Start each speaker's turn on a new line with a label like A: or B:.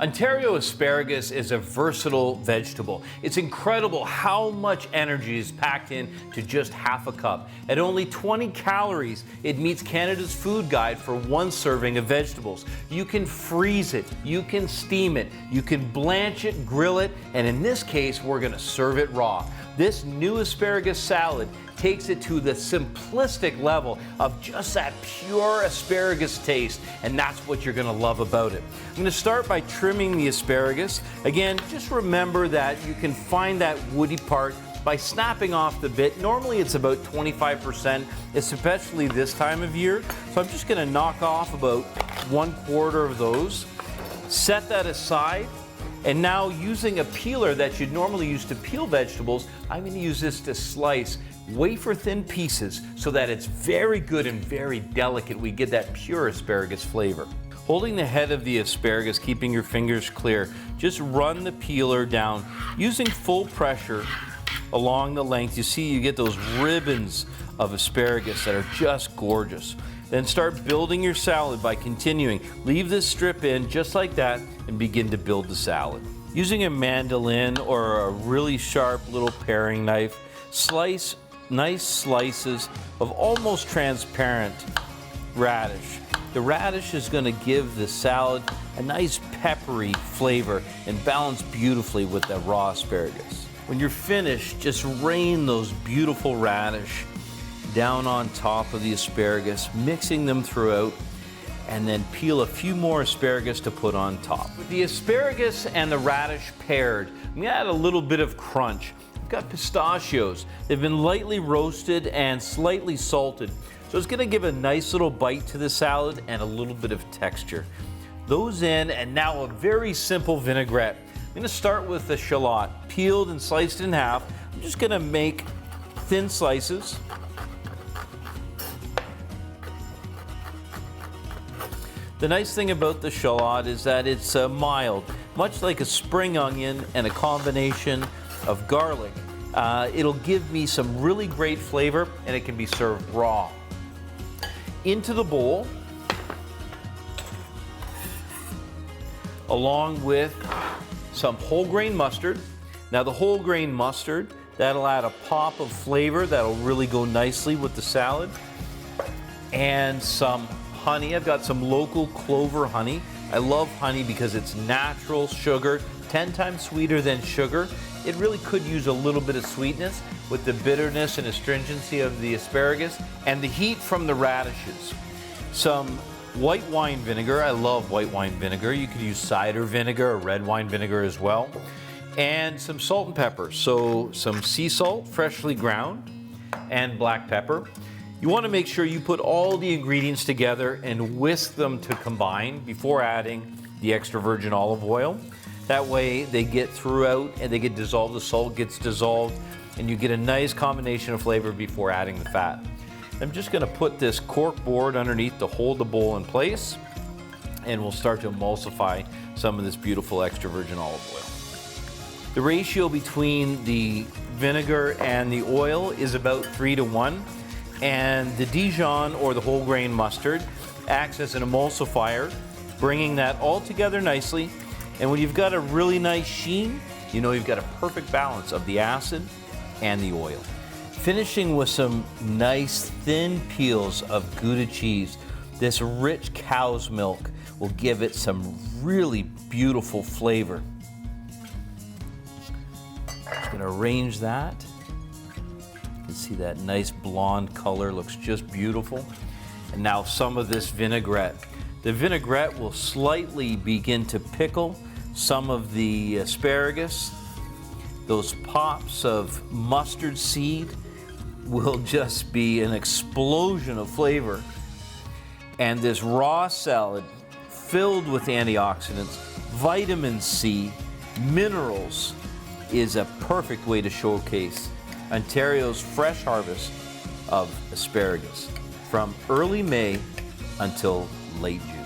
A: Ontario asparagus is a versatile vegetable. It's incredible how much energy is packed in to just half a cup. At only 20 calories, it meets Canada's food guide for one serving of vegetables. You can freeze it, you can steam it, you can blanch it, grill it, and in this case, we're gonna serve it raw. This new asparagus salad takes it to the simplistic level of just that pure asparagus taste, and that's what you're gonna love about it. I'm gonna start by trimming the asparagus. Again, just remember that you can find that woody part by snapping off the bit. Normally it's about 25%, especially this time of year. So I'm just gonna knock off about 1/4 of those. Set that aside. And now, using a peeler that you'd normally use to peel vegetables, I'm going to use this to slice wafer-thin pieces so that it's very good and very delicate. We get that pure asparagus flavor. Holding the head of the asparagus, keeping your fingers clear, just run the peeler down using full pressure along the length. You see, you get those ribbons of asparagus that are just gorgeous. Then start building your salad by continuing. Leave this strip in just like that and begin to build the salad. Using a mandolin or a really sharp little paring knife, slice nice slices of almost transparent radish. The radish is going to give the salad a nice peppery flavor and balance beautifully with the raw asparagus. When you're finished, just rain those beautiful radish down on top of the asparagus, mixing them throughout, and then peel a few more asparagus to put on top. With the asparagus and the radish paired, I'm gonna add a little bit of crunch. I've got pistachios. They've been lightly roasted and slightly salted, so it's gonna give a nice little bite to the salad and a little bit of texture. Those in, and now a very simple vinaigrette. I'm gonna start with the shallot, peeled and sliced in half. I'm just gonna make thin slices. The nice thing about the shallot is that it's mild, much like a spring onion and a combination of garlic. It'll give me some really great flavor, and it can be served raw. Into the bowl, along with some whole grain mustard. Now the whole grain mustard, that'll add a pop of flavor that'll really go nicely with the salad. And some honey. I've got some local clover honey. I love honey because it's natural sugar, 10 times sweeter than sugar. It really could use a little bit of sweetness with the bitterness and astringency of the asparagus and the heat from the radishes. Some white wine vinegar. I love white wine vinegar. You could use cider vinegar or red wine vinegar as well. And some salt and pepper. So some sea salt, freshly ground, and black pepper. You want to make sure you put all the ingredients together and whisk them to combine before adding the extra virgin olive oil. That way they get throughout and they get dissolved, the salt gets dissolved, and you get a nice combination of flavor before adding the fat. I'm just going to put this cork board underneath to hold the bowl in place, and we'll start to emulsify some of this beautiful extra virgin olive oil. The ratio between the vinegar and the oil is about 3:1. And the Dijon or the whole grain mustard acts as an emulsifier, bringing that all together nicely. And when you've got a really nice sheen, you know you've got a perfect balance of the acid and the oil. Finishing with some nice thin peels of Gouda cheese. This rich cow's milk will give it some really beautiful flavor. Just gonna arrange that. You can see that nice blonde color, looks just beautiful. And now some of this vinaigrette. The vinaigrette will slightly begin to pickle some of the asparagus. Those pops of mustard seed will just be an explosion of flavor. And this raw salad filled with antioxidants, vitamin C, minerals, is a perfect way to showcase Ontario's fresh harvest of asparagus from early May until late June.